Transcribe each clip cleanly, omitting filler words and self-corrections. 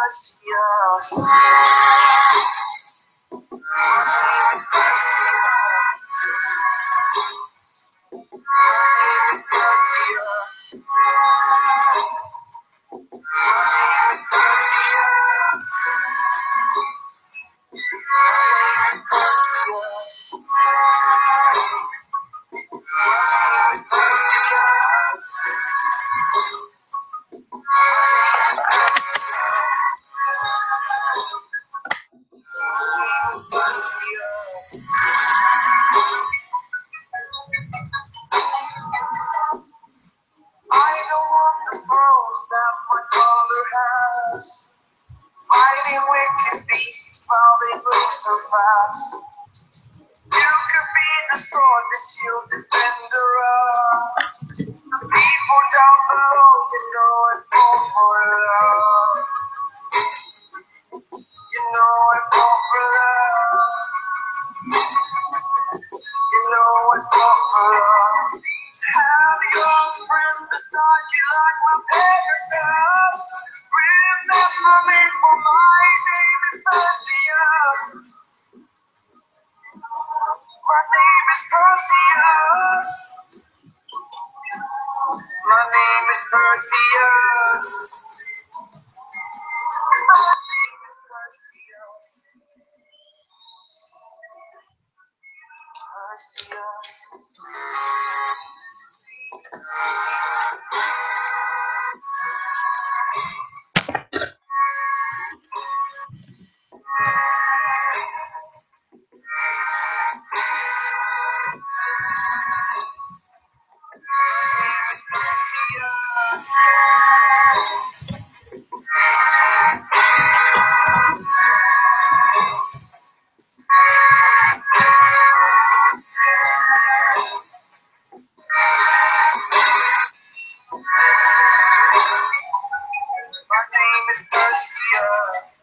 precious. I don't want the thrones that my father has. Fighting wicked beasts while they move so fast. You could be the sword, the shield, defender of the people down below. You know I fall for love. You know I fall for love. You know I fall for love. Have your friend beside you like my Pegasus. Remember me, for my name is Perseus. My name is Perseus. My name is Perseus. My name is Perseus. Perseus. My name is Perseus.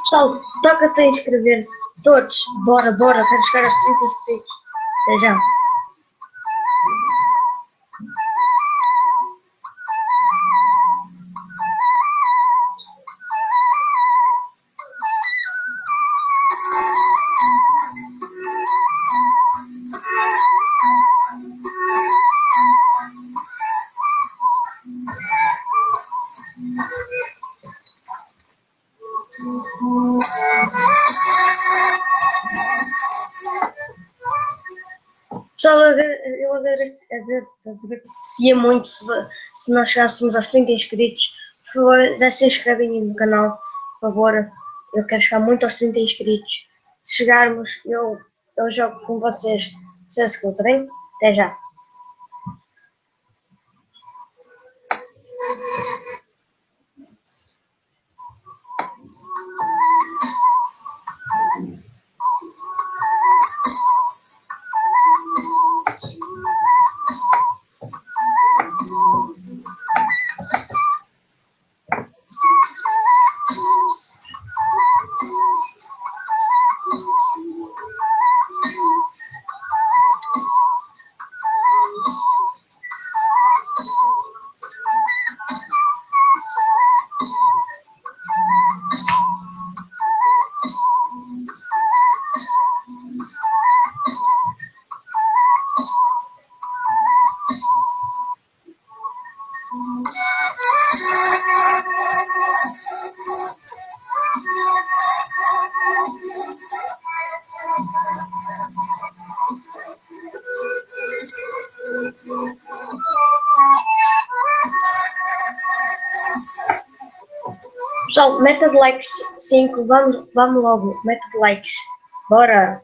Pessoal, toca-se a inscrever todos. Bora, bora, quero chegar aos 30 inscritos. Até já. Pessoal, eu agradecia muito se nós chegássemos aos 30 inscritos. Por favor, já se inscrevem aí no canal, por favor. Eu quero chegar muito aos 30 inscritos. Se chegarmos, eu jogo com vocês CSGO, tá bem? Até já. Pessoal, meta de likes 5, vamos logo, meta de likes, bora!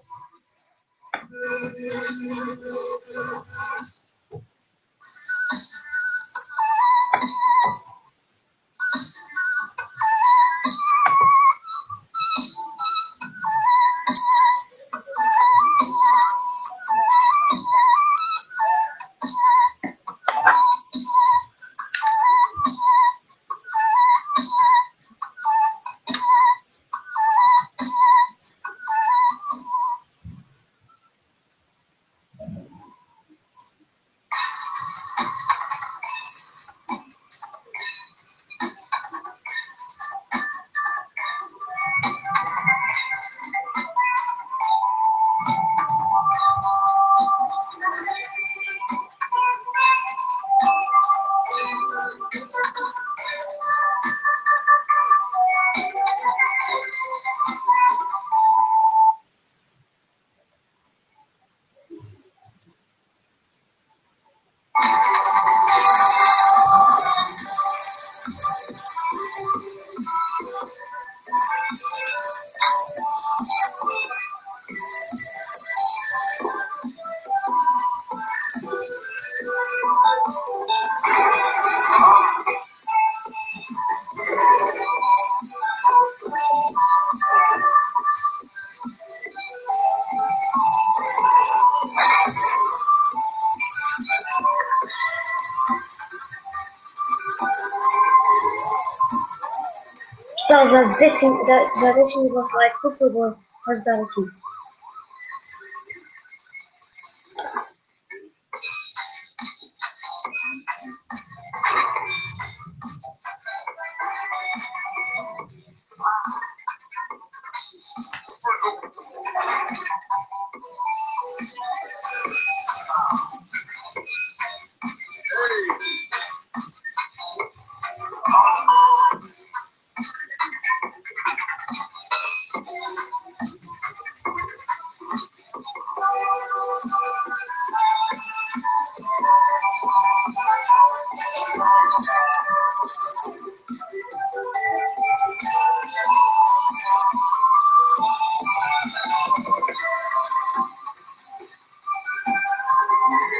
Pessoal, já deixem o vosso like, por favor, para ajudar aqui.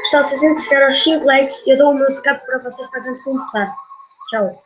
Pessoal, se a gente chegar aos 5 likes, eu dou o meu escape para vocês para a gente começar. Tchau.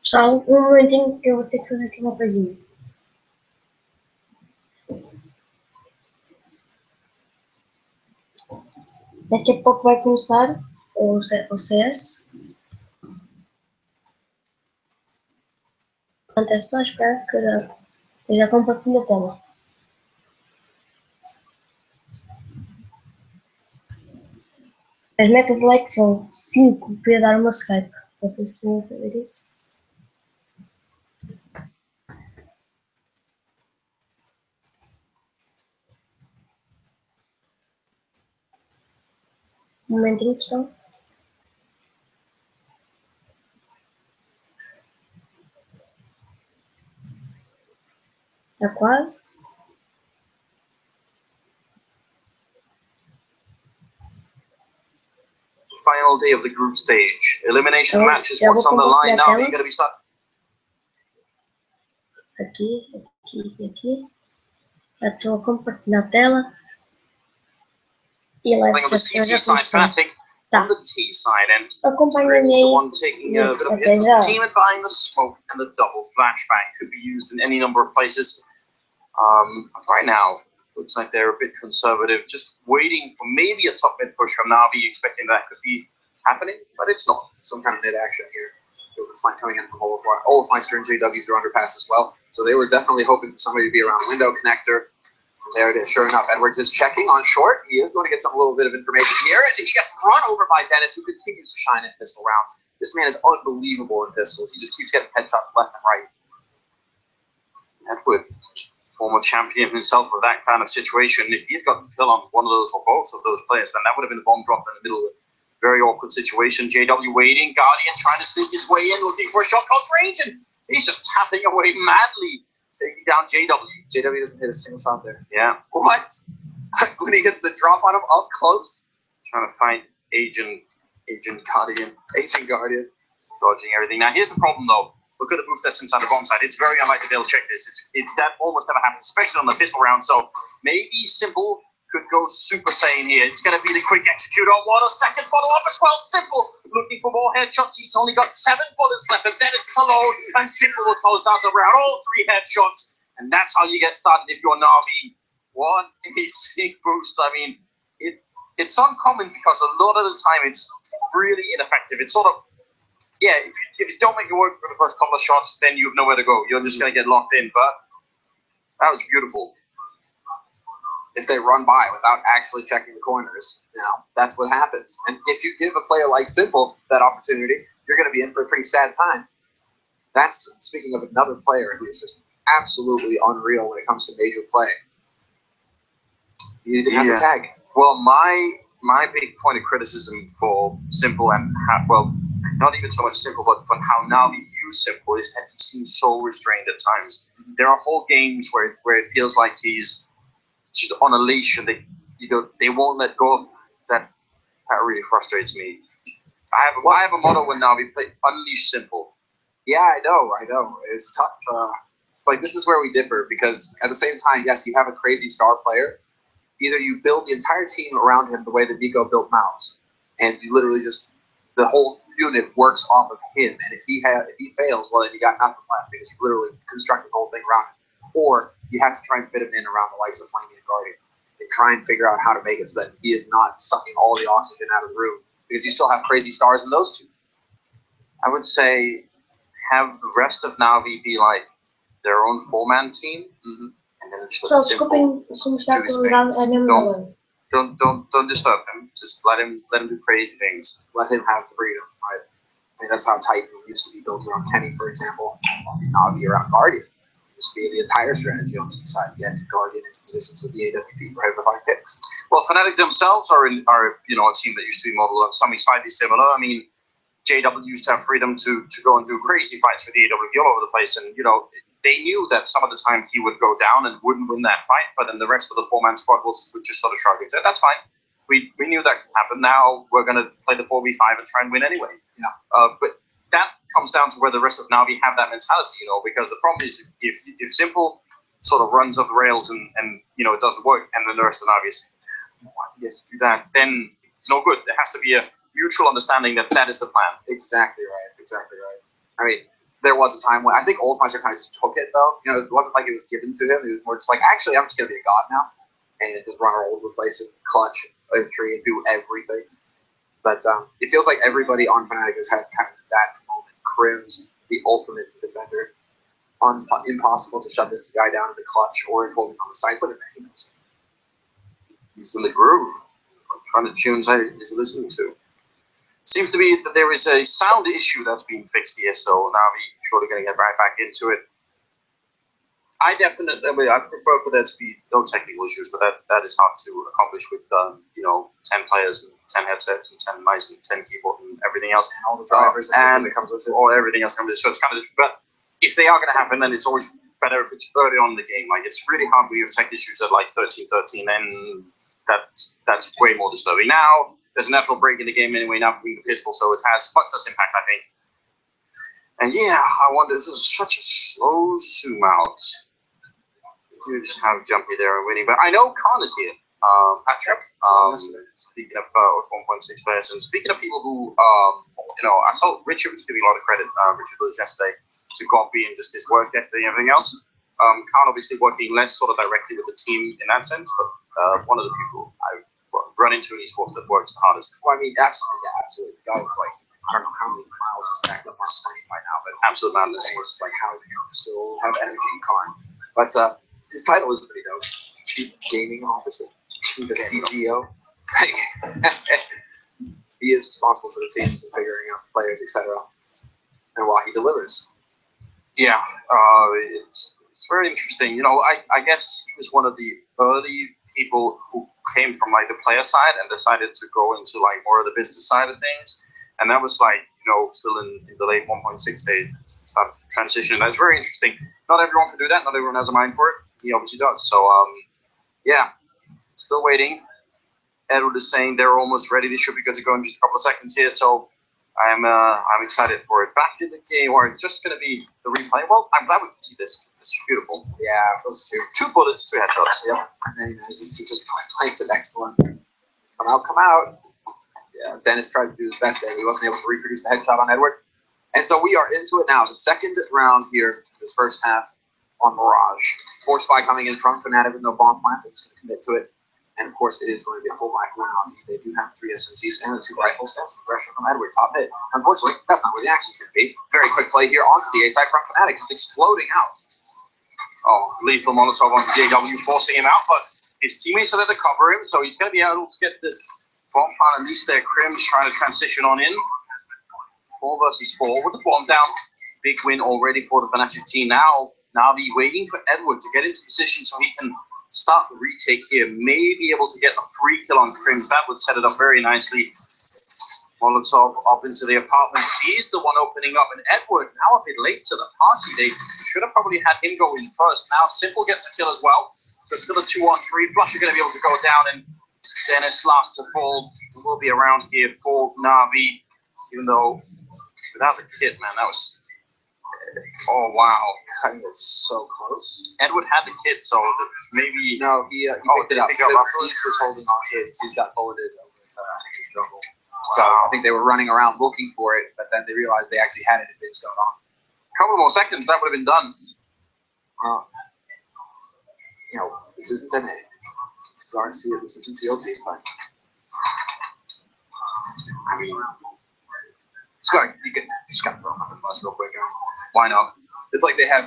Pessoal, um momentinho que eu vou ter que fazer aqui uma coisinha. Daqui a pouco vai começar o CS. Portanto, é só esperar que eu já compartilho a tela. As metas de like são 5 para eu dar o meu Skype. Vocês precisam saber isso? Um momentinho, pessoal. Está quase. Final day of the group stage. Elimination matches. What's on the line now? You're going to be stuck. Aqui, aqui e aqui. Já estou a compartilhar a tela. E a live chat já começou. Tá. Acompanhem-me aí. Até já. Team and buying the smoke and the double flashbang could be used in any number of places. Right now, looks like they're a bit conservative, just waiting for maybe a top mid push from Navi, expecting that could be happening, but it's not. Some kind of mid action here. With the flank coming in from Olafmeister and JWs are underpass as well, so they were definitely hoping for somebody to be around window connector. There it is. Sure enough, Edwards is checking on short. He is going to get a little bit of information here, and he gets run over by Dennis, who continues to shine in pistol rounds. This man is unbelievable in pistols. He just keeps getting headshots left and right. Edward, former champion himself with that kind of situation, if he had got the kill on one of those or both of those players, then that would have been a bomb drop in the middle of a very awkward situation. JW waiting, Guardian trying to sneak his way in, looking for a shot close range, and he's just tapping away madly, taking down JW. JW doesn't hit a single shot there. Yeah. What? When he gets the drop on him up close? Trying to find Agent Agent Guardian. Agent Guardian. Dodging everything. Now, here's the problem, though. Look at the boost that's inside the bomb side. It's very unlikely they'll check this. That almost never happens, especially on the pistol round. So maybe Simple could go Super Saiyan here. It's going to be the quick execute on one. A second follow-up as well. Simple looking for more headshots. He's only got 7 bullets left, and then it's alone. And Simple will close out the round. All 3 headshots. And that's how you get started if you're Na'Vi. What a sick boost. I mean, it's uncommon because a lot of the time it's really ineffective. It's sort of, yeah, if you don't make it work for the first couple of shots, then you have nowhere to go. You're just going to get locked in. But that was beautiful. If they run by without actually checking the corners, that's what happens. And if you give a player like Simple that opportunity, you're going to be in for a pretty sad time. That's, speaking of another player who's just absolutely unreal when it comes to major play. He didn't have to tag. Well, my big point of criticism for Simple and not even so much Simple, but for how Na'Vi use Simple is that he seems so restrained at times. There are whole games where it feels like he's just on a leash and they won't let go of that. That really frustrates me. I have a motto when Na'Vi play: unleash Simple. Yeah, I know. It's tough. It's like this is where we differ because at the same time, yes, you have a crazy star player. Either you build the entire team around him the way that Nico built Mouse, and you literally just the whole unit works off of him. And if he fails, well, then you got nothing left because you literally constructed the whole thing around him. Or you have to try and fit him in around the likes of Flamey and Guardian and try and figure out how to make it so that he is not sucking all the oxygen out of the room because you still have crazy stars in those two. I would say have the rest of Na'Vi be like their own 4-man team. And then just Simple do his thing. Don't disturb him. Just let him do crazy things. Let him have freedom, right? I mean, that's how Titan used to be built around Kenny, for example. Na'Vi around Guardian. It used to be the entire strategy on the side. Get Guardian into positions with the AWP for every 5 picks. Well, Fnatic themselves are a team that used to be modeled on something slightly similar. I mean, JW used to have freedom to go and do crazy fights with the AWP all over the place, and they knew that some of the time he would go down and wouldn't win that fight, but then the rest of the 4-man squad would just sort of shrug and say, that's fine. We knew that could happen. Now we're going to play the 4v5 and try and win anyway. Yeah. But that comes down to where the rest of Na'Vi have that mentality, because the problem is if Simple sort of runs off the rails and it doesn't work, and then the rest of Na'Vi is, why do you have to do that? Then it's no good. There has to be a mutual understanding that is the plan. Exactly right. I mean, there was a time when I think Oldmeister kind of just took it, though. It wasn't like it was given to him. It was more just like, actually, I'm just going to be a god now and just run all over the place and clutch a tree and do everything. But it feels like everybody on Fnatic has had kind of that moment. Crim's the ultimate defender. Impossible to shut this guy down in the clutch or holding on the sides. Look at that. He's in the groove. What kind of tunes he's listening to? Seems to be that there is a sound issue that's being fixed here, so now we're surely going to get right back into it. I prefer for there to be no technical issues, but that is hard to accomplish with 10 players and 10 headsets and 10 mice and 10 keyboard and everything else, and all the drivers and that comes with it, or everything else comes with it. So it's kind of, but if they are going to happen, then it's always better if it's early on in the game. Like it's really hard when you have tech issues at like 13-13, then that's way more disturbing. Now there's a natural break in the game anyway now between the pistol, so it has much less impact, I think. And yeah, I wonder, this is such a slow zoom out. Do just have Jumpy there and winning, but I know Khan is here. Patrick. Speaking of 1.6 players, and speaking of people who, I saw Richard was giving a lot of credit. Richard was yesterday to Gompy and just his work ethic and everything else. Khan obviously working less sort of directly with the team in that sense, but one of the people I've run into in esports that works the hardest. Well, I mean, absolutely. The guy's like, I don't know how many miles is backed up on screen right now, but absolute madness. It's just like how do you still have energy in Karn? But his title is pretty dope. Chief Gaming Officer, the CGO. He is responsible for the teams and figuring out players, etc. And while he delivers. Yeah, it's very interesting. I guess he was one of the early people who came from like the player side and decided to go into like more of the business side of things, and that was like still in the late 1.6 days started to transition. That's very interesting. Not everyone can do that. Not everyone has a mind for it. He obviously does. So yeah, still waiting. Edward is saying they're almost ready. They should be good to go in just a couple of seconds here. So I'm excited for it. Back in the game, or it's just going to be the replay. Well, I'm glad we can see this. This is beautiful. Yeah, those two bullets, 2 headshots. Yep. And then just play the next one. Come out, come out. Yeah, Dennis tried to do his best there. He wasn't able to reproduce the headshot on Edward. And so we are into it now. The second round here, this first half on Mirage. Force Spy coming in from Fnatic with no bomb plant. They're just going to commit to it. And of course, it is going to be a full black round. They do have 3 SMGs and 2 rifles. That's some pressure from Edward. Top hit. Unfortunately, that's not where the action's going to be. Very quick play here onto the A side from Fnatic. It's exploding out. Oh, lethal Molotov onto JW, forcing him out, but his teammates are there to cover him, so he's going to be able to get the bomb plant. At least there. Crim's trying to transition on in. 4 versus 4 with the bomb down. Big win already for the Fnatic team. Now Navi waiting for Edward to get into position so he can start the retake here. May be able to get a free kill on Crims. That would set it up very nicely. Molotov up into the apartment. Sees the one opening up, and Edward now a bit late to the party. They should have probably had him go in first. Now Simple gets a kill as well. There's still a 2-on-3. Flush are going to be able to go down, and Dennis last to fall. Will be around here for Navi, even though without the kit, man, that was... Oh, wow. Cutting it so close. Edward had the kit, so maybe... No, he picked it up. Cease was holding on to it. Cease got bulleted over I think the jungle. Wow. So I think they were running around looking for it, but then they realized they actually had it and it was going on. A couple more seconds, that would have been done. You know, this isn't an A. This isn't COD play. I mean, just gotta throw them under the bus real quick. Why not? It's like they're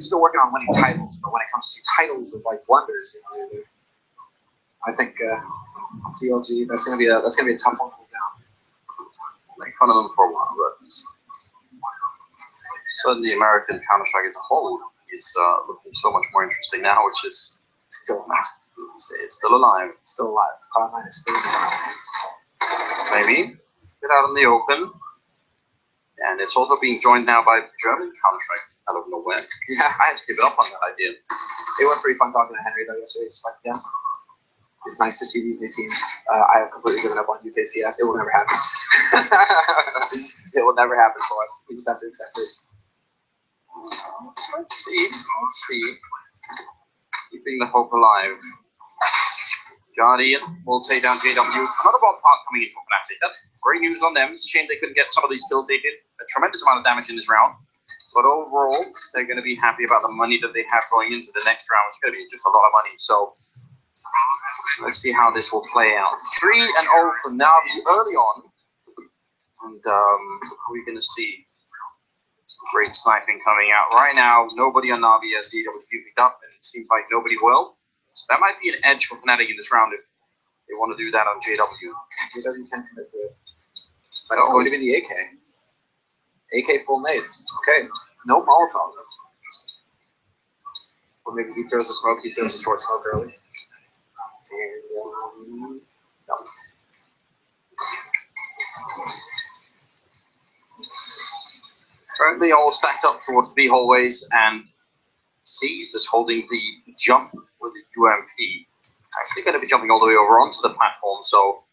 still working on winning titles, but when it comes to titles of like wonders, I think CLG that's gonna be a tough one to pull down. Make fun of them for a while, but certainly American Counter-Strike as a whole is looking so much more interesting now, which is still not. It's still alive. It's still alive. Cloud9 is still alive. Maybe get out in the open. And it's also being joined now by German Counter-Strike out of nowhere. Yeah, I had to give it up on that idea. It was pretty fun talking to Henry though yesterday. Just like, yes, it's nice to see these new teams. I have completely given up on UKCS. It will never happen. It will never happen for us. We just have to accept it. Let's see. Keeping the hope alive. Guardian will take down JW. Another bomb part coming in for Fnatic. That's great news on them. It's a shame they couldn't get some of these kills. They did a tremendous amount of damage in this round. But overall, they're going to be happy about the money that they have going into the next round. It's going to be just a lot of money. So let's see how this will play out. 3-0 for Navi early on. And we're going to see great sniping coming out. Right now, nobody on Navi has JW picked up, and it seems like nobody will. So that might be an edge for Fnatic in this round if they want to do that on JW. JW can commit to it. But it's going to be the AK. AK full nades. Okay. No Molotov. Or maybe he throws a smoke, he throws a short smoke early. And, no. Currently all stacked up towards B hallways, and Seized is holding the jump with the UMP. Actually going to be jumping all the way over onto the platform, so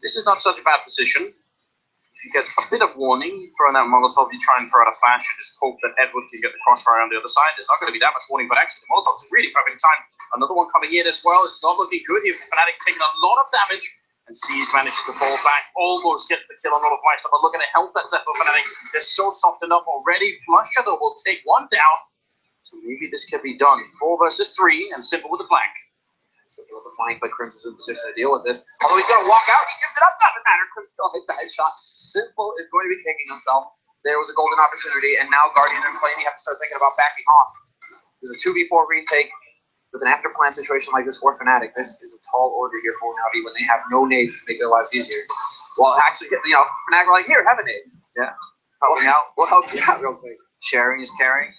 this is not such a bad position. If you get a bit of warning, throwing that Molotov, you try and throw out a flash, you just hope that Edward can get the crossfire on the other side. There's not going to be that much warning, but actually the Molotov's really perfect time. Another one coming in as well. It's not looking good here for Fnatic, taking a lot of damage, and Seized manages to fall back, almost gets the kill on all of Weiss, but look at the health that's left for Fnatic. They're so softened up already. Flusher, though, will take one down. So maybe this can be done. 4 versus 3, and Simple with the flank. Simple with the flank, but Crims is in position to deal with this. Although he's going to walk out, he gives it up, doesn't matter. Crims still hits the headshot. Simple is going to be kicking himself. There was a golden opportunity, and now Guardian and Flame have to start thinking about backing off. There's a 2v4 retake with an after plan situation like this for Fnatic. This is a tall order here for Navi when they have no nades to make their lives easier. Well, actually, Fnatic were like, here, have a nade. Yeah. Helping out. We'll help you out real quick. Sharing is caring.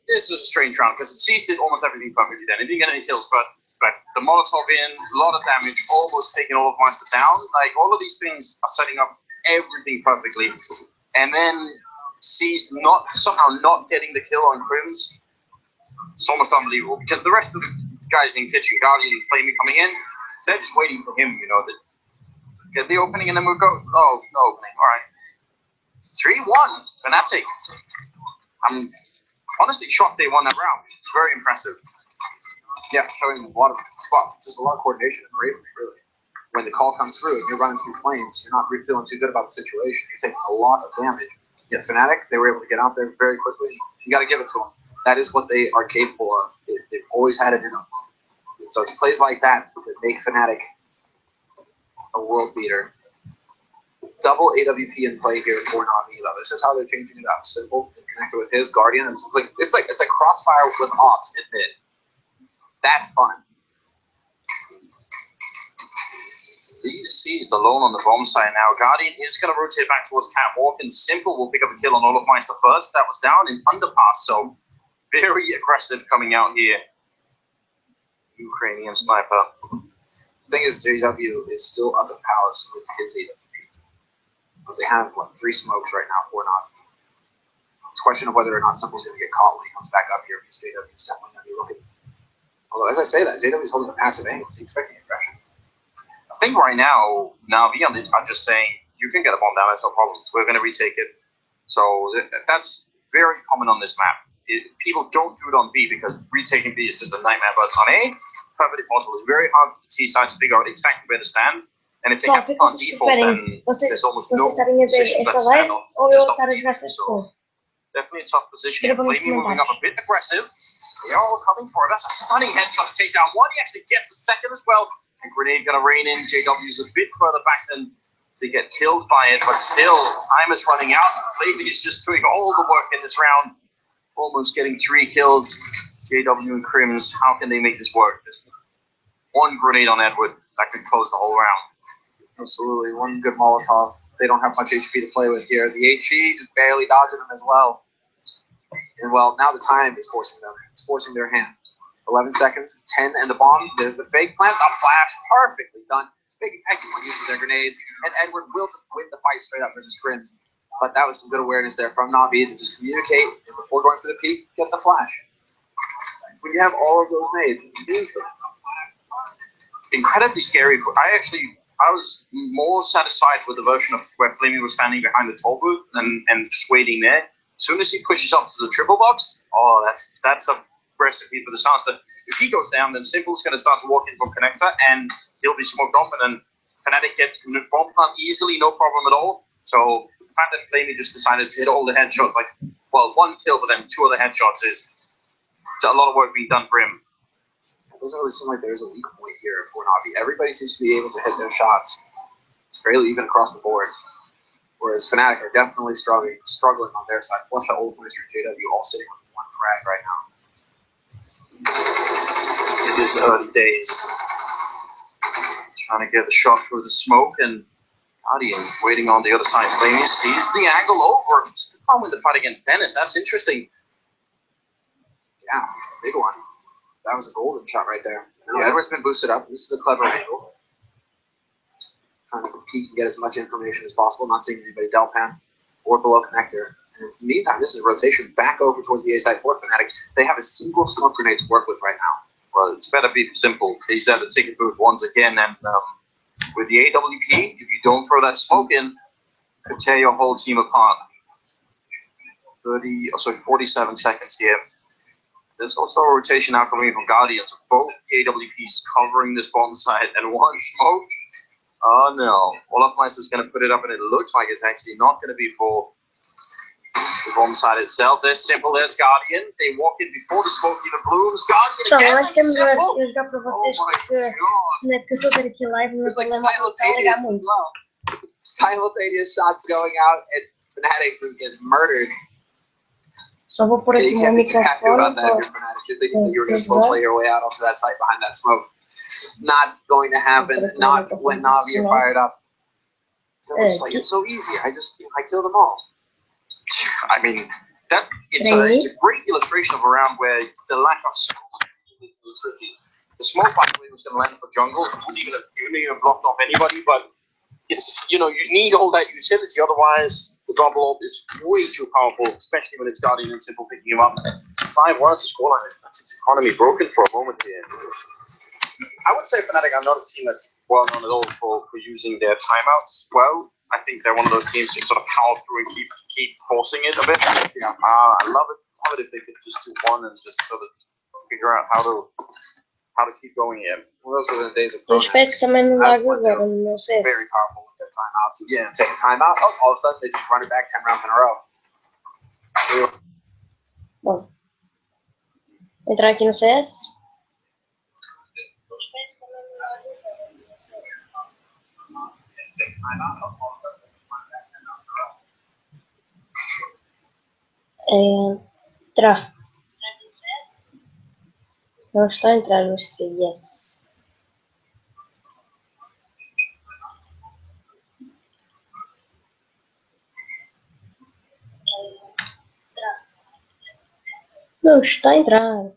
This was a strange round because Seized did almost everything perfectly then. It didn't get any kills, but the Molotov in, a lot of damage, almost taking all of Meister down. Like, all of these things are setting up everything perfectly. And then Seized somehow not getting the kill on Crims. It's almost unbelievable because the rest of the guys in kitchen, Guardian and Flamey coming in, they're just waiting for him, you know, to get the opening and then we'll go, oh, no opening, all right. 3-1, Fnatic. I'm honestly shocked they won that round. It's very impressive. Yeah, showing a lot of, well, just a lot of coordination and bravery, really. When the call comes through, you're running through flames, you're not feeling too good about the situation. You're taking a lot of damage. Yet Fnatic, they were able to get out there very quickly. You got to give it to them. That is what they are capable of. They've always had it in them. So it's plays like that that make Fnatic a world beater. Double AWP in play here for Na'Vi, though. This is how they're changing it up. Simple and connected with his Guardian. It's like crossfire with ops in mid. That's fun. DC's alone on the bomb side now. Guardian is going to rotate back towards Catwalk, and Simple will pick up a kill on Olofmeister first. That was down in Underpass, so very aggressive coming out here. Ukrainian sniper. The thing is, JW is still up at Palace with his AWP. But they have, 3 smokes right now, 4 not. It's a question of whether or not Simple's going to get caught when he comes back up here, because JW is definitely going to be looking. Although, as I say that, JW is holding a passive angle. He's expecting aggression. I think right now, Na'Vi on this are just saying, you can get a bomb down, that's no problem. We're going to retake it. So that's very common on this map. People don't do it on B because retaking B is just a nightmare, but on A, perfectly possible. It's very hard for the T side to figure out exactly where to stand. And if they have on default, then there's almost no position to stand on. So definitely a tough position. Flamey moving up a bit aggressive. They are all coming for it. That's a stunning headshot to take down one. He actually gets a second as well. And Grenade going to rain in. JW's a bit further back than to get killed by it, but still, time is running out. Flamey is just doing all the work in this round. Almost getting 3 kills. JW and Crims, how can they make this work? Just one grenade on Edward that could close the whole round. Absolutely. One good Molotov. They don't have much HP to play with here. The HE just barely dodging them as well. And, well, now the time is forcing them. It's forcing their hand. 11 seconds, 10, and the bomb. There's the fake plant. The flash. Perfectly done. Big excellent use of their grenades. And Edward will just win the fight straight up versus Crims. But that was some good awareness there from Na'Vi to just communicate and before going for the peak, get the flash. When you have all of those nades, use them. Incredibly scary. I was more satisfied with the version of where Flamey was standing behind the toll booth and just waiting there. As soon as he pushes up to the triple box, oh, that's a recipe for disaster. If he goes down, then Simple's going to start to walk in from connector, and he'll be smoked off, and then Fnatic gets bomb plant easily, no problem at all. So the fact that Flamey just decided to hit all the headshots, like, well, 1 kill, but then 2 other headshots is a lot of work being done for him. It doesn't really seem like there's a weak point here for Na'Vi. Everybody seems to be able to hit their shots. It's fairly even across the board. Whereas Fnatic are definitely struggling on their side. Flusha, Olofmeister, and JW all sitting on 1 frag right now. It is early days. Trying to get the shot through the smoke, and Guardian waiting on the other side. Flamey sees the angle over. Still can't win the fight against Dennis. That's interesting. Yeah, big one. That was a golden shot right there. Now Edward's been boosted up. This is a clever angle. Trying to peek and get as much information as possible. Not seeing anybody Delpan or below connector. And in the meantime, this is a rotation back over towards the A side for Fnatic. They have a single smoke grenade to work with right now. Well, it's better be simple. He's at the ticket booth once again, and with the AWP, if you don't throw that smoke in, it could tear your whole team apart. 47 seconds here. There's also a rotation now coming in from Guardians. Both the AWPs covering this bomb site, and 1 smoke. Oh no. Olofmeister's going to put it up, and it looks like it's actually not going to be for the bomb site itself. There's Simple, there's Guardian. They walk in before the smoke even blooms. Guardian again. Eu acho que é melhor eu jogar para vocês porque que eu estou a ter aqui live no meu problema está a ligar muito. Simultaneous shots going out, and Fnatic was getting murdered. Só vou pôr aqui meu microfone. You're thinking that you were going to slow play your way out onto that site behind that smoke. Not going to happen. Not when Na'Vi are fired up. So it's like, it's so easy. I kill them all. I mean, it's a great illustration of a round where the lack of smoke is tricky. The smoke, by the way, was going to land for jungle. It wouldn't even have blocked off anybody, but it's, you need all that utility. Otherwise, the double up is way too powerful, especially when it's Guardian and Simple picking him up. 5-1 is the scoreline. That's its economy broken for a moment here. I would say Fnatic are not a team that's well known at all for using their timeouts well. I think they're one of those teams who sort of power through and keep forcing it a bit. Yeah, I love it if they could just do one and just sort of figure out how to keep going here. Well, those are the days of Eu espero que também não largue agora, não sei. Very powerful with their timeouts. Yeah, take a timeout. Oh, all of a sudden they just run it back 10 rounds in a row. Bom, vou entrar aqui no CS. Entrar. Não está a entrar no CS. Não está a entrar.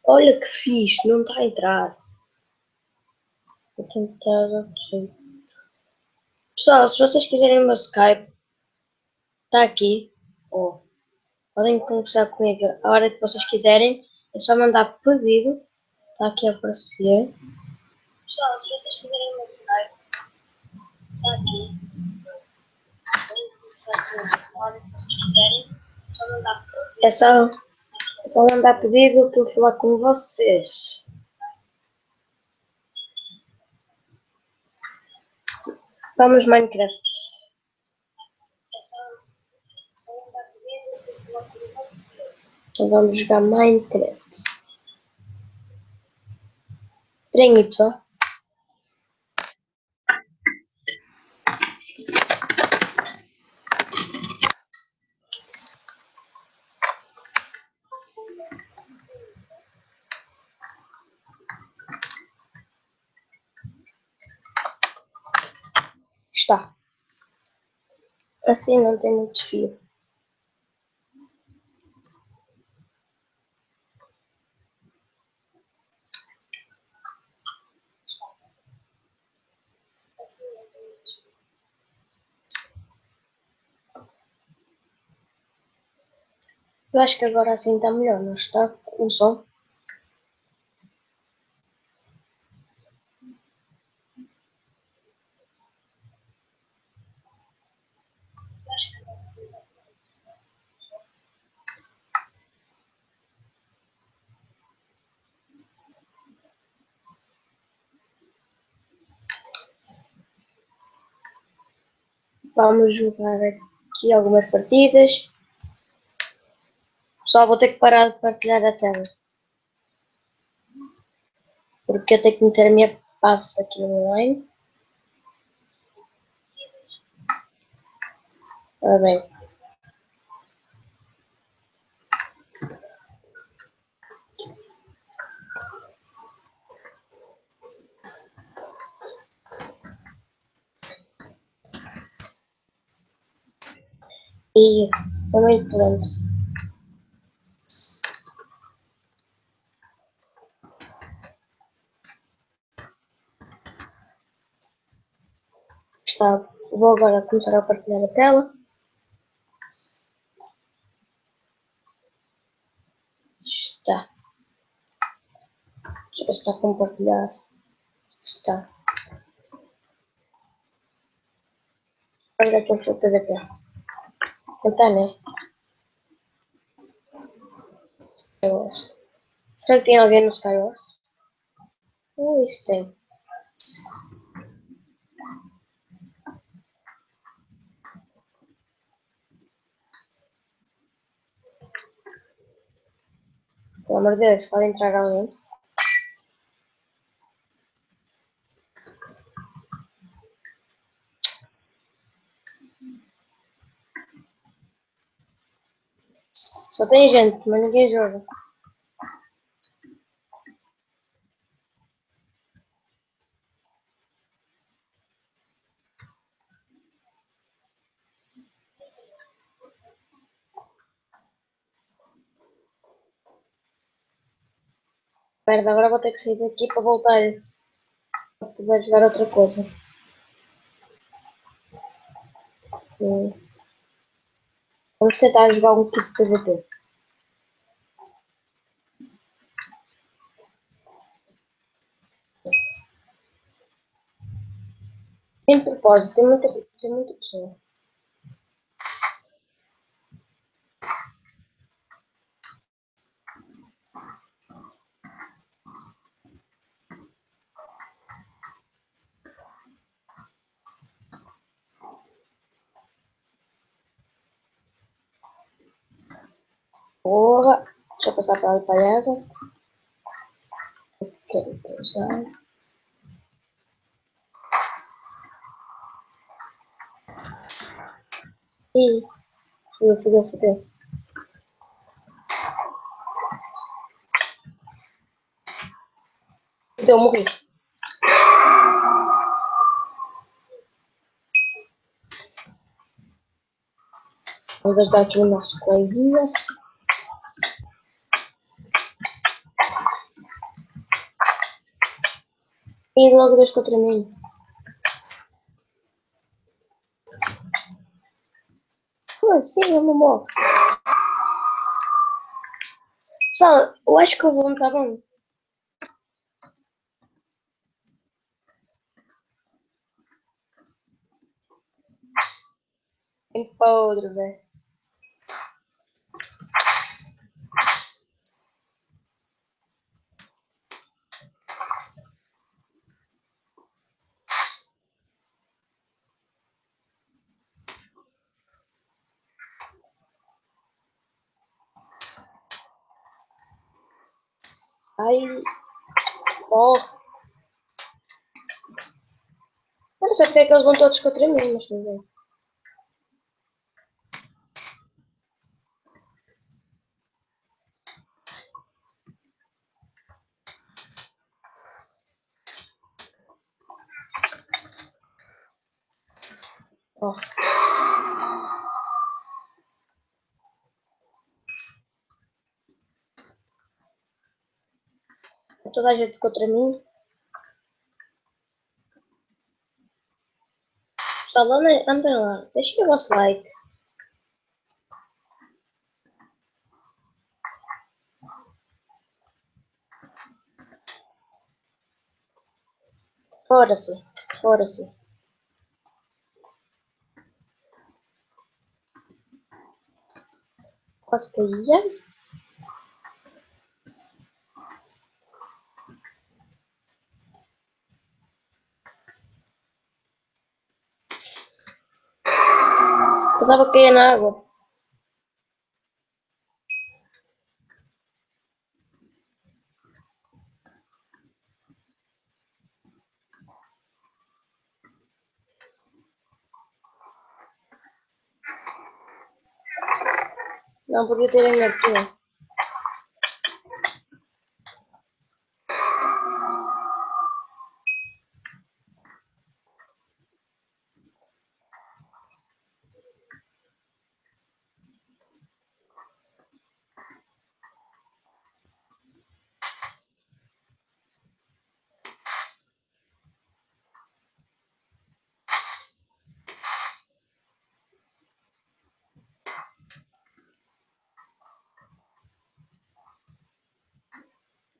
Olha que fixe, não está a entrar. Vou tentar aqui. Pessoal, se vocês quiserem o meu Skype, está aqui. Podem conversar comigo a hora que vocês quiserem. É só mandar pedido. Está aqui a aparecer. Pessoal, se vocês quiserem o meu Skype, está aqui. Podem conversar comigo a hora que vocês quiserem. É só mandar pedido. É só mandar pedido para eu falar com vocês. Vamos Minecraft. Então vamos jogar Minecraft. Esperem aí, pessoal. Está. Assim não tem muito fio. Eu acho que agora assim está melhor, não está? O som. Vamos jogar aqui algumas partidas. Só vou ter que parar de partilhar a tela. Porque eu tenho que meter a minha passe aqui online. Ora bem. E também pronto. Está. Vou agora começar a partilhar a tela. Está. Deixa eu ver se está a compartilhar. Está. Olha aqui o PVP. Está, né? Skywars. Será que tem alguém no Skywars? Isso tem. Pelo amor de Deus, pode entrar alguém. Só tem gente, mas ninguém joga. Merda, agora vou ter que sair daqui para voltar para poder jogar outra coisa. Vamos tentar jogar um tipo de PVP. Em propósito, tem muita pessoa. Porra, deixa eu passar para ali para a água. Ok, usar. Ih, fudeu. Fudeu, morri. Vamos ajudar aqui o nosso coleguinha. E logo 2 contra mim. Como assim? Eu não morro. Pessoal, eu acho que o volume está bom. Tem podre, velho. Ai, morre. Eu não sei porque é que eles vão todos contra mim, mas tudo bem. Ó. Toda a gente contra mim. Pessoal, andem lá. Deixem o vosso like. Fora-se. Fora-se. Quase caía. Pensava que caía na água. Não podia ter energia.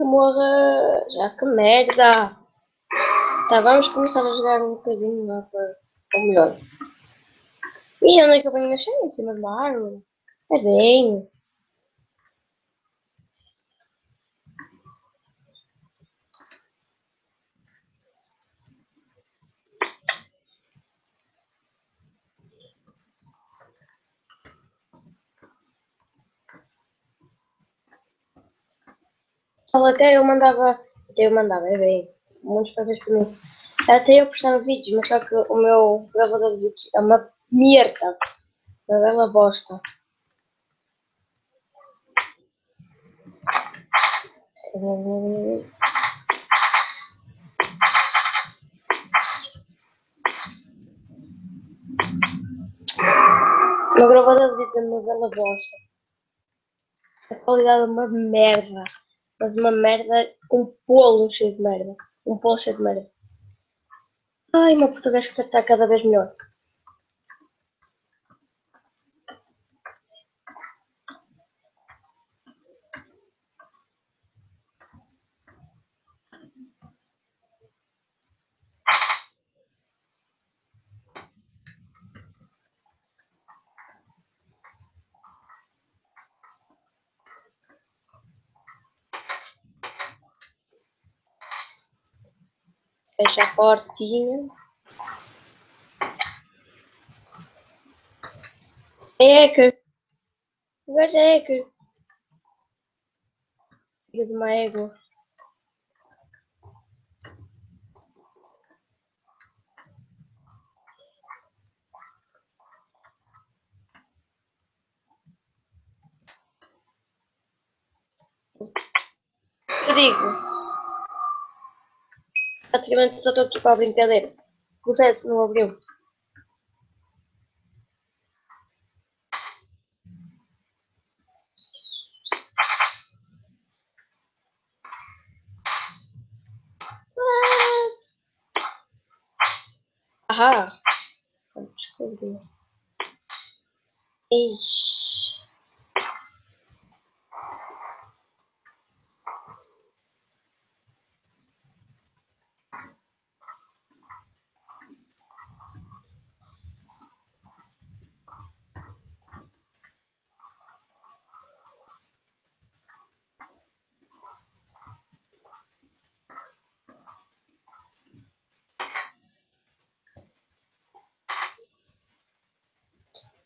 Morra. Já que merda. Tá, vamos começar a jogar um bocadinho lá para o melhor. E onde é que eu venho achar? Em cima de uma árvore. É bem. Até eu mandava, é bem. Muitos para ver para mim. Até eu postava vídeos, mas só que o meu gravador de vídeos é uma merda. Uma bela bosta. O meu gravador de vídeos é uma bela bosta. A qualidade é uma merda. Mas uma merda, um polo cheio de merda. Um polo cheio de merda. Ai, o meu português está cada vez melhor. Fecha a portinha. É hacker. O gajo é hacker. Filho de uma égua. Eu digo. Praticamente só estou aqui para a brincadeira. O César não abriu. Ah! Descobri. Ixi.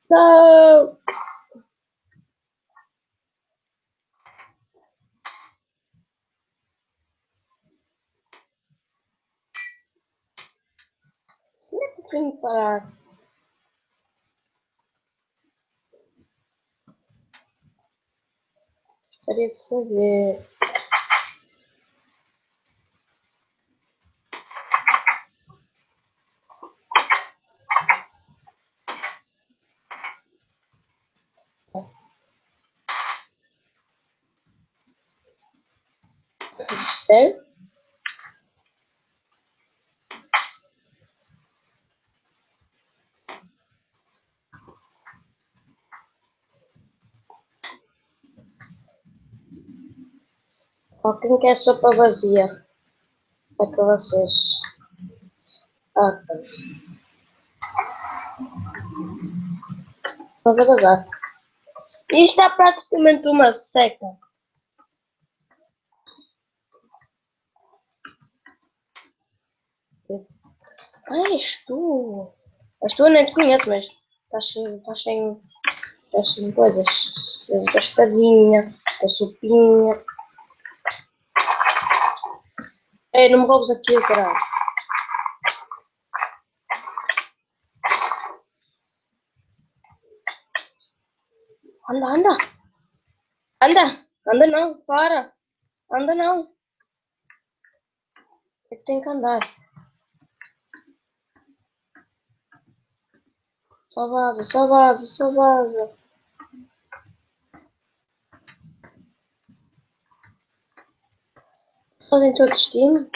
Não! Como é que eu tenho que parar? Gostaria de saber. Sério? Alguém quer sopa vazia? É para vocês. Ah, tá. Vamos a bazar. Isto é praticamente uma seca. Ah, és tu. És tu, eu nem te conheço, mas estás sem coisas. Tens a espadinha, a sopinha. Ei, não me roubes aquilo, caralho. Anda, anda. Anda. Anda não, para. Anda não. É que tem que andar. Só vaza, só vaza, só vaza. Fazem todo destino.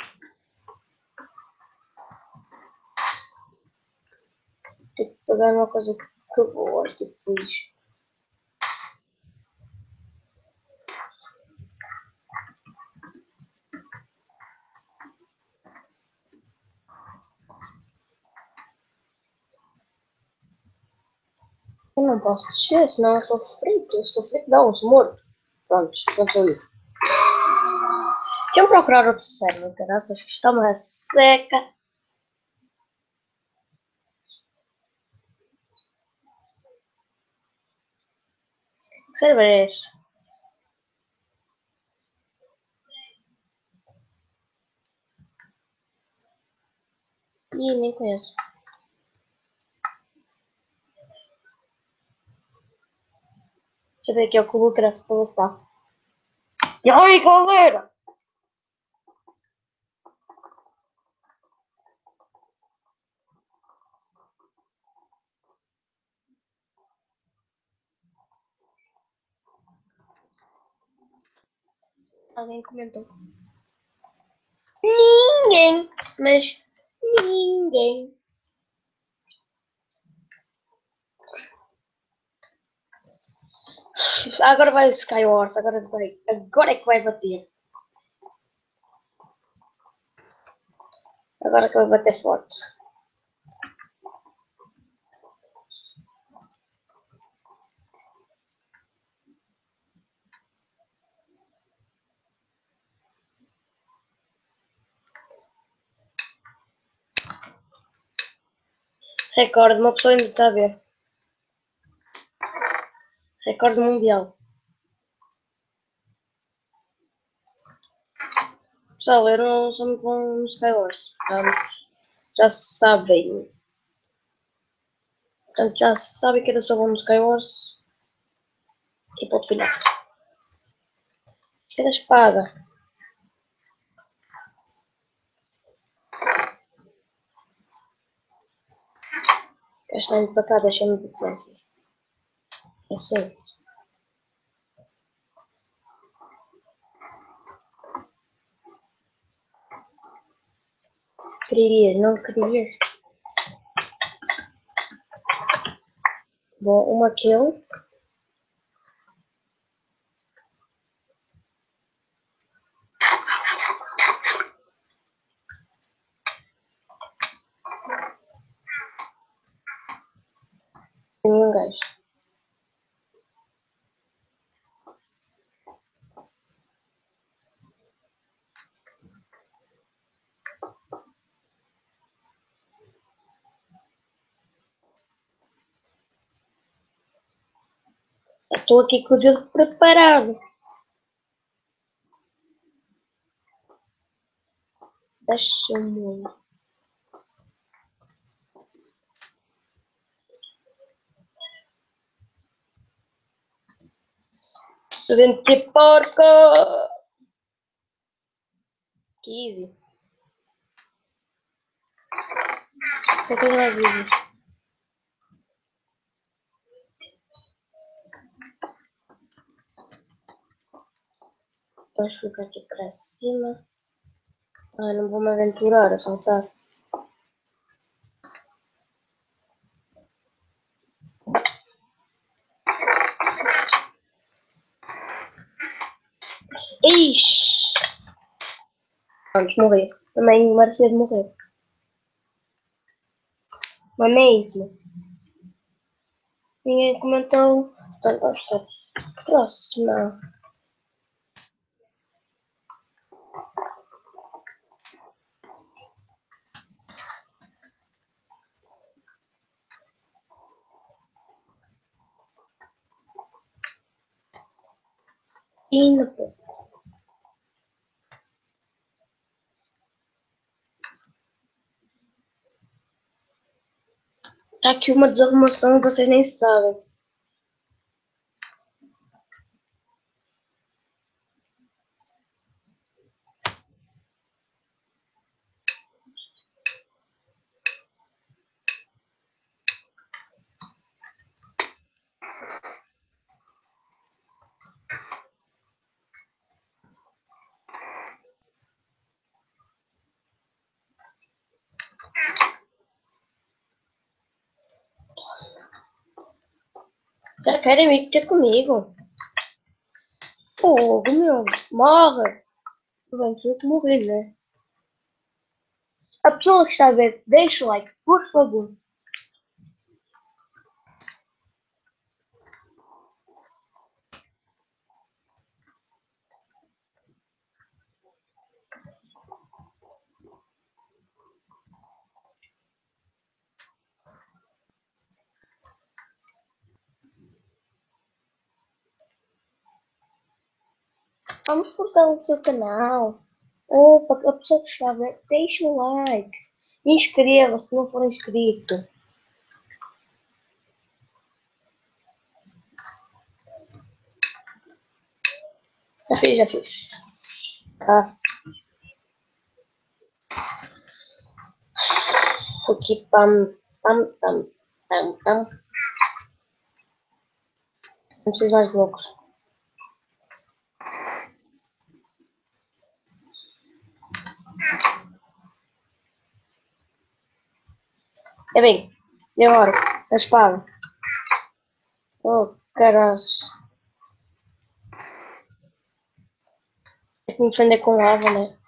Tenho que pegar uma coisa que eu gosto depois. Eu não posso descer, senão eu sou frito. Eu sou frito, não, eu sou morto. Pronto, aconteceu isso. Deixa eu procurar outro server, caraças, que está uma seca. Que server é este? Ih, nem conheço. Deixa eu ver aqui o Google Craft para ver se está. E aí, galera! Alguém comentou. Ninguém. Mas ninguém. Agora vai o Skywars. Agora é que vai bater. Agora que vai bater forte. Recorde, uma pessoa ainda está a ver. Recorde mundial. Pessoal, eu não sou muito bom no Skywars. Já se sabem. Portanto, já se sabe que eu sou bom no Skywars. E ponto final. Chega da espada. Esta indo para cá, deixa-me de aqui. Assim. Querias, não querias? Bom, uma kill. Nenhum gajo. Estou aqui com o dedo preparado. Deixa-me. Studente de porco! Que easy. O que é mais easy? Vamos ficar aqui para cima. Ah, não vou me aventurar a saltar. Ixi! Vamos morrer. Também merecia de morrer. Mas não é isso. Ninguém comentou. Então, vamos para a próxima. Ainda, pô. Está aqui uma desarrumação que vocês nem sabem. Já querem vir ter comigo? Fogo, meu. Morre. Bem, que eu que morri, né? A pessoa que está a ver, deixa o like, por favor. Vamos fortalecer o canal. Opa, a pessoa que está a ver, deixa o like. Inscreva-se se não for inscrito. Já fiz, já fiz. Tá. Aqui, pam, pam, pam, pam, pam. Não preciso mais blocos. É bem, e agora? A espada. Oh, caras. Tem que me defender com lava, né?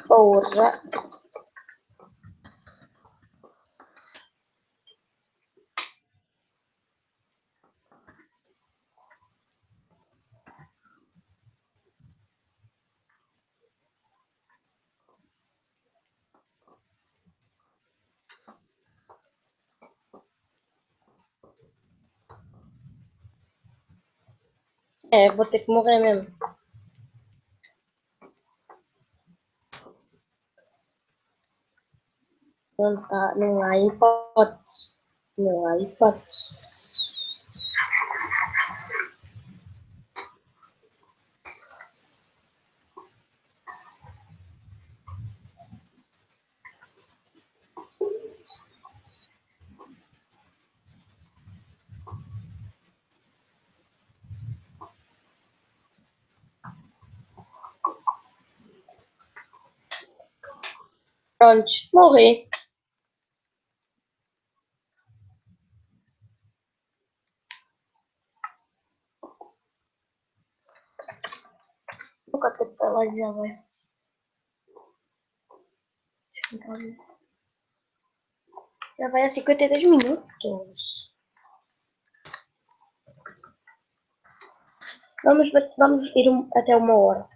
Porra. É, vou ter que morrer mesmo. Não há hipótese. Não há hipótese. Pronto, morri. Nunca tenho para lá já vai. Já vai a 52 minutos. Vamos ir até 1 hora.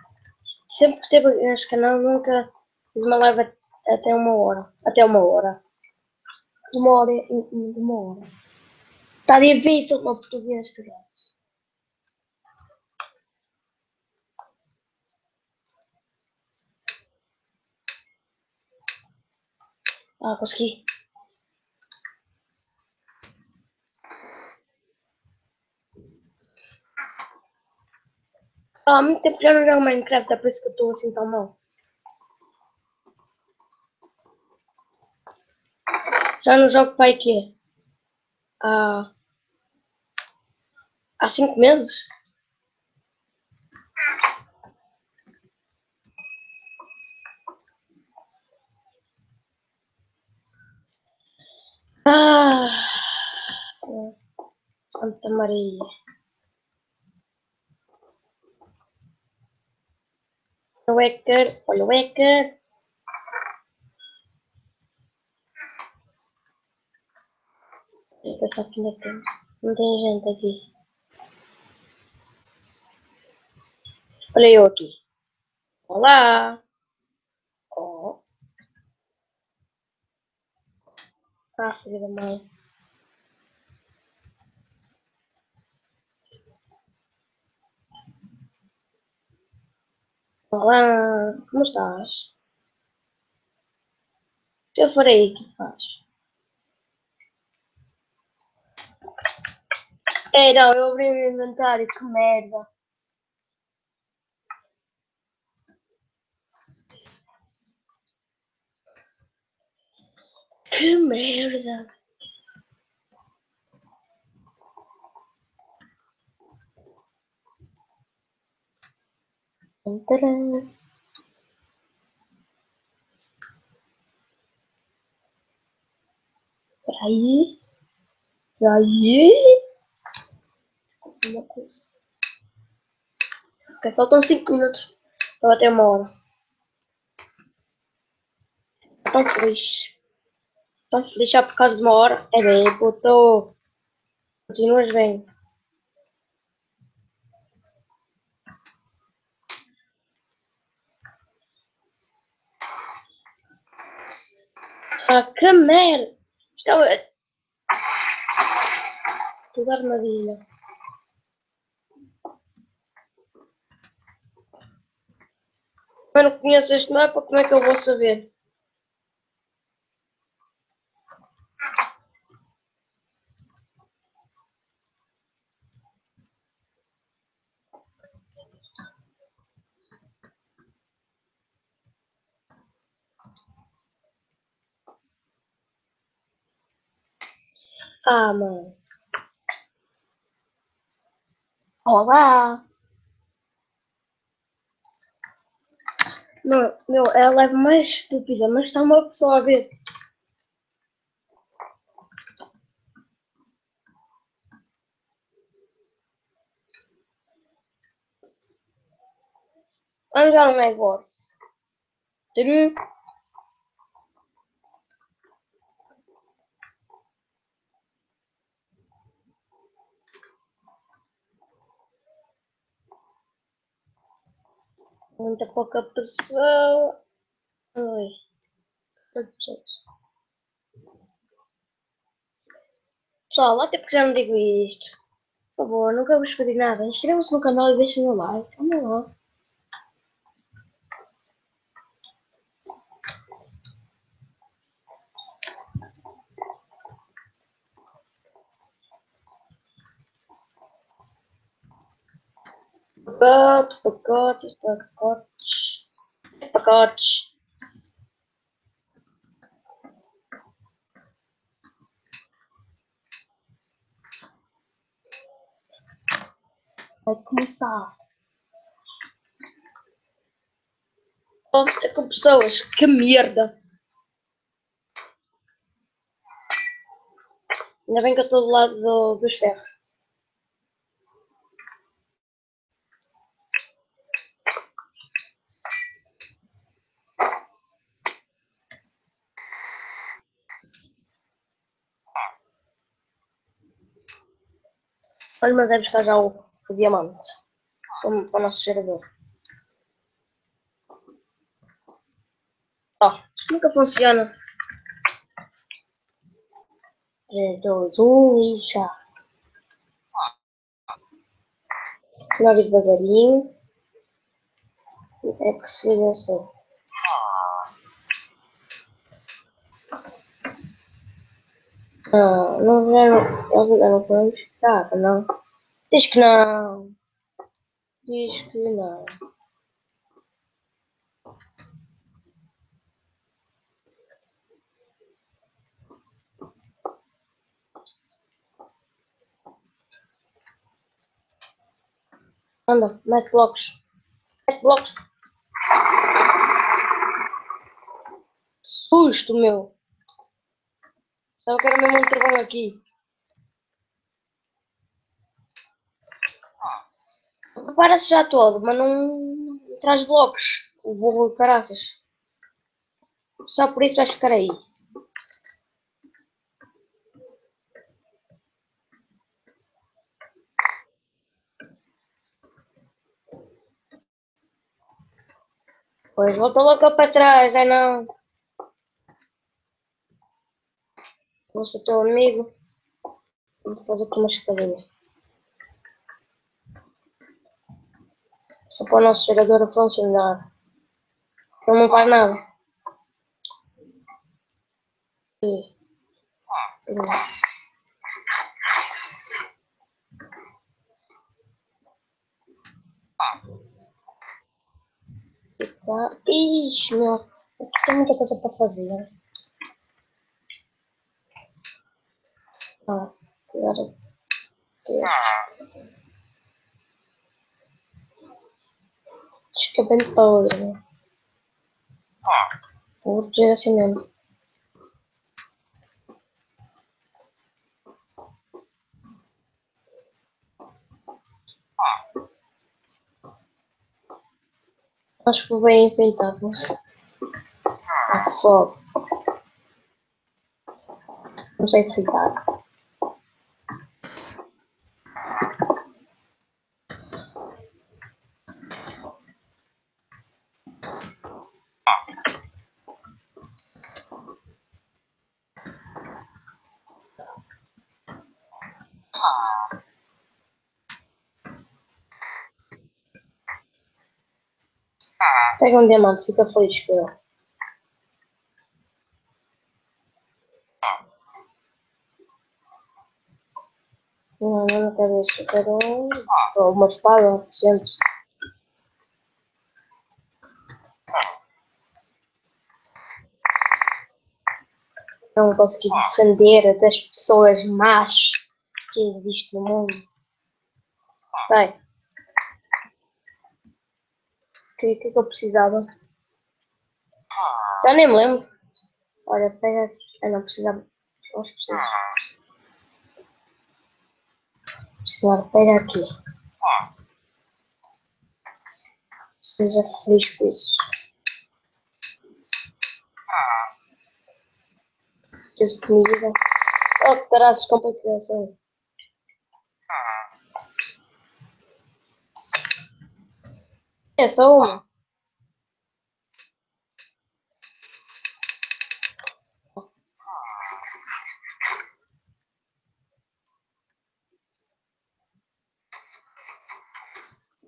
Sempre que teve este canal, nunca fiz uma live até 1 hora. Até 1 hora. 1 hora e 1 hora. Está difícil no português, cara. Ah, consegui. Há muito tempo que já não jogo Minecraft, é por isso que eu estou assim tão mal. Já não jogo para quê? Há 5 meses? Ah, Santa Maria. O hacker, olha o hacker. Vou pensar que ainda tem. Não tem gente aqui. Olha eu aqui. Olá. Oh. Ah, filha da mãe. Olá. Como estás? Se eu for aí, o que fazes? Ei, não, eu abri o meu inventário. Que merda. Que merda. Tcharam. Peraí. Peraí. Uma coisa. Ok, faltam 5 minutos. Então até 1 hora. Tão feliz. Tão feliz já por causa de 1 hora. É bem, puto. Continuas bem. Ah, que merda. Isto é tudo armadilha. Eu não conheço este mapa, como é que eu vou saber? Ah, mano. Olá. Não, meu, é a live mais estúpida, mas está uma pessoa a ver. Vamos jogar um negócio. Turu. Muita pouca pessoa. Ai, poucas pessoas. Pessoal, até porque já não digo isto. Por favor, nunca vos pedi nada. Inscrevam-se no canal e deixem o like. Vamos lá. Pacotes, pacotes, pacotes. Pacotes. Vai começar. Vamos ser com pessoas. Que merda. Ainda bem que eu estou do lado dos ferros. Olha, mas é buscar já o diamante. Para o nosso gerador. Ó, isto nunca funciona. 3, 2, 1 e já. Não ir devagarinho. É possível assim. Não, não vieram. Eles ainda não foram buscar, não. Diz que não. Diz que não. Anda, mete blocos. Mete blocos. Susto, meu. Eu quero mesmo um trovão aqui. Prepara-se já todo, mas não traz blocos. O burro de caraças. Só por isso vais ficar aí. Pois volta logo para trás, é não. Vou ser teu amigo. Vou fazer aqui uma escadinha. Só para o nosso gerador a funcionar. Ele não faz nada. Tá. Ixi, meu. Aqui tem muita coisa para fazer. Ah, agora. Acho que é bem podre, né? Vou dizer assim mesmo. Acho que vou bem enfeitar, não sei. Fogo. Não sei enfeitar. Pega um diamante, fica feliz com ele. Não quero isso. Eu quero uma espada decente. Não consegui defender das pessoas más que existem no mundo. Bem, o que é que eu precisava? Já nem me lembro. Olha, pega aqui. Ah, não, precisava. Vamos precisar. Pega aqui. Seja feliz com isso. Preciso de comida. Oh, que caralho, complicação. É só uma.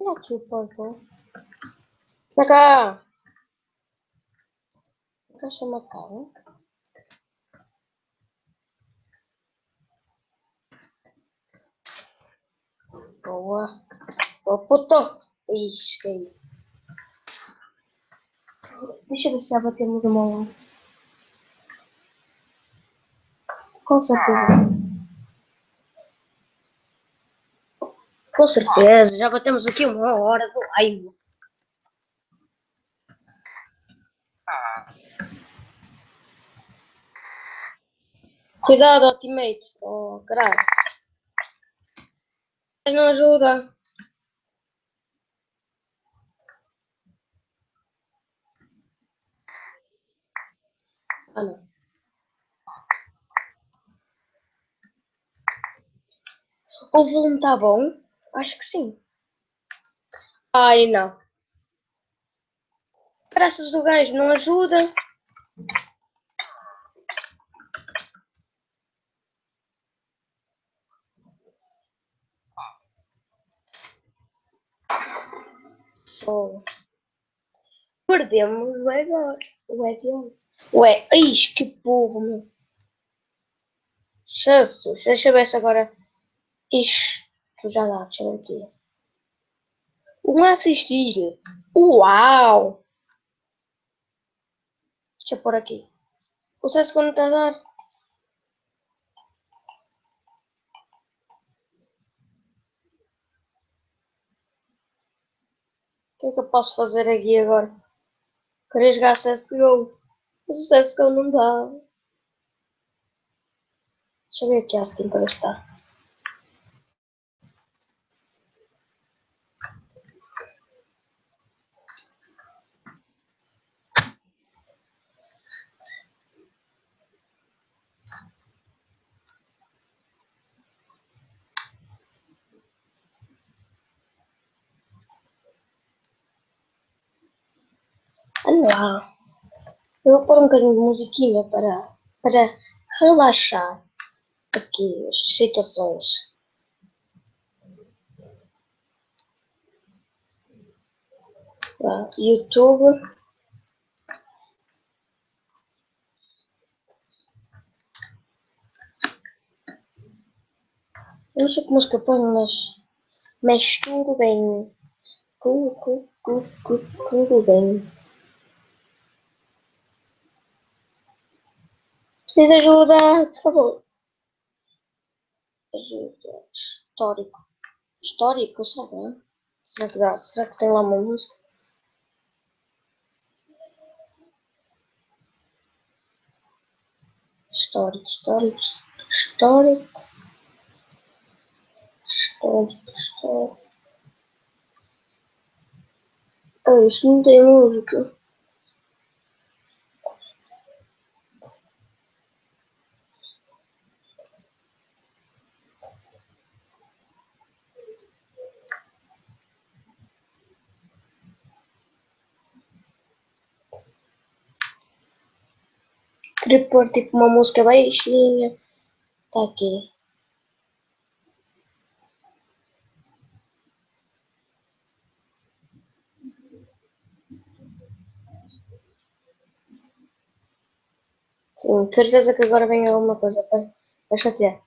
Olha aqui o porco. Pra cá. Caixa macabra. Boa. Boa, puto. Ixi, que aí. Deixa eu ver se já batemos uma hora. Com certeza. Com certeza. Já batemos aqui uma hora do live. Cuidado, ultimate. Oh, caralho. Mas não ajuda. Ah, não. O volume está bom? Acho que sim. Ai, não. Graças do gajo não ajuda. Oh. Perdemos o Edward. O Edward. Ué, ixi, que burro, meu. Jesus, deixa eu ver se agora isto já dá, deixa eu ver aqui. Um assistir. Uau! Deixa eu pôr aqui. O CSGO não está a dar. O que é que eu posso fazer aqui agora? Queria jogar CSGO. Mas o CSGO não dá. Deixa eu ver aqui a Steam para ver se está. Anda lá. Eu vou pôr um bocadinho de musiquinha para relaxar aqui as situações. Lá, YouTube. Eu não sei que música ponho, mas tudo bem. Tudo bem. Preciso de ajuda, por favor. Ajuda. Histórico. Histórico, será? Será que dá? Será que tem lá uma música? Histórico, histórico, histórico, histórico, histórico. Ah, isto não tem música. Queria pôr tipo uma música baixinha. Tá aqui. Sim, de certeza que agora vem alguma coisa para chatear.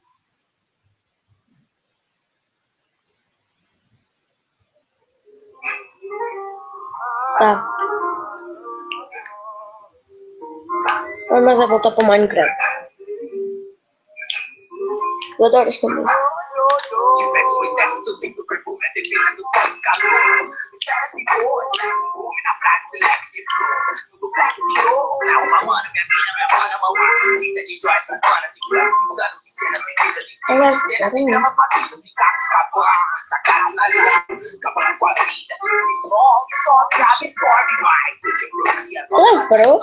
Tá. Mas é voltar para o Minecraft. Eu adoro esta música. Ela parou?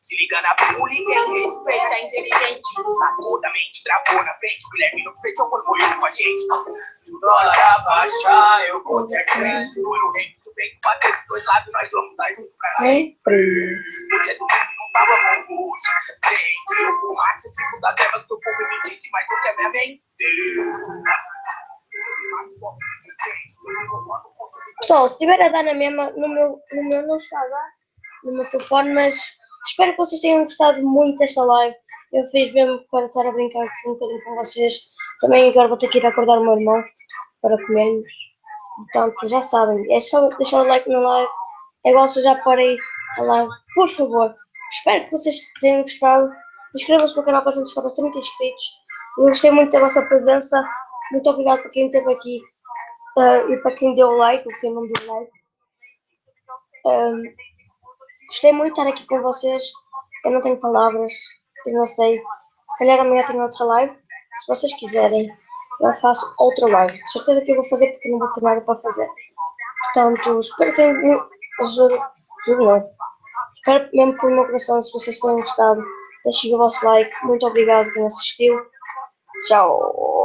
Se liga na pule, quem respeita é inteligente. Sacou da mente, travou na frente. O Guilherme não fechou quando morreu com a gente. Se o dólar abaixar, eu vou ter cresce. O olho rei, se o vento bater dos dois lados, nós vamos estar juntos pra sempre. Porque é do mundo não tava bom hoje. Tem eu fumar, se fico da terra, do povo me disse, mas tu quer minha mente. Pessoal, se estiver a dar na mesma, no meu não está a dar, no meu telefone, mas espero que vocês tenham gostado muito desta live. Eu fiz mesmo para estar a brincar um bocadinho com vocês. Também agora vou ter que ir acordar o meu irmão para comermos. Portanto, já sabem, é só deixar o like na live. É igual se eu já parei a live, por favor. Espero que vocês tenham gostado. Inscrevam-se no canal para serem chegar aos 30 inscritos. Eu gostei muito da vossa presença. Muito obrigado por quem esteve aqui. E para quem deu like, ou quem não deu like. Gostei muito de estar aqui com vocês. Eu não tenho palavras. Eu não sei. Se calhar amanhã tenho outra live. Se vocês quiserem, eu faço outra live. De certeza que eu vou fazer porque não vou ter nada para fazer. Portanto, espero que tenham. Juro não. Espero mesmo pelo meu coração, se vocês tenham gostado. Deixem o vosso like. Muito obrigado quem assistiu. Tchau.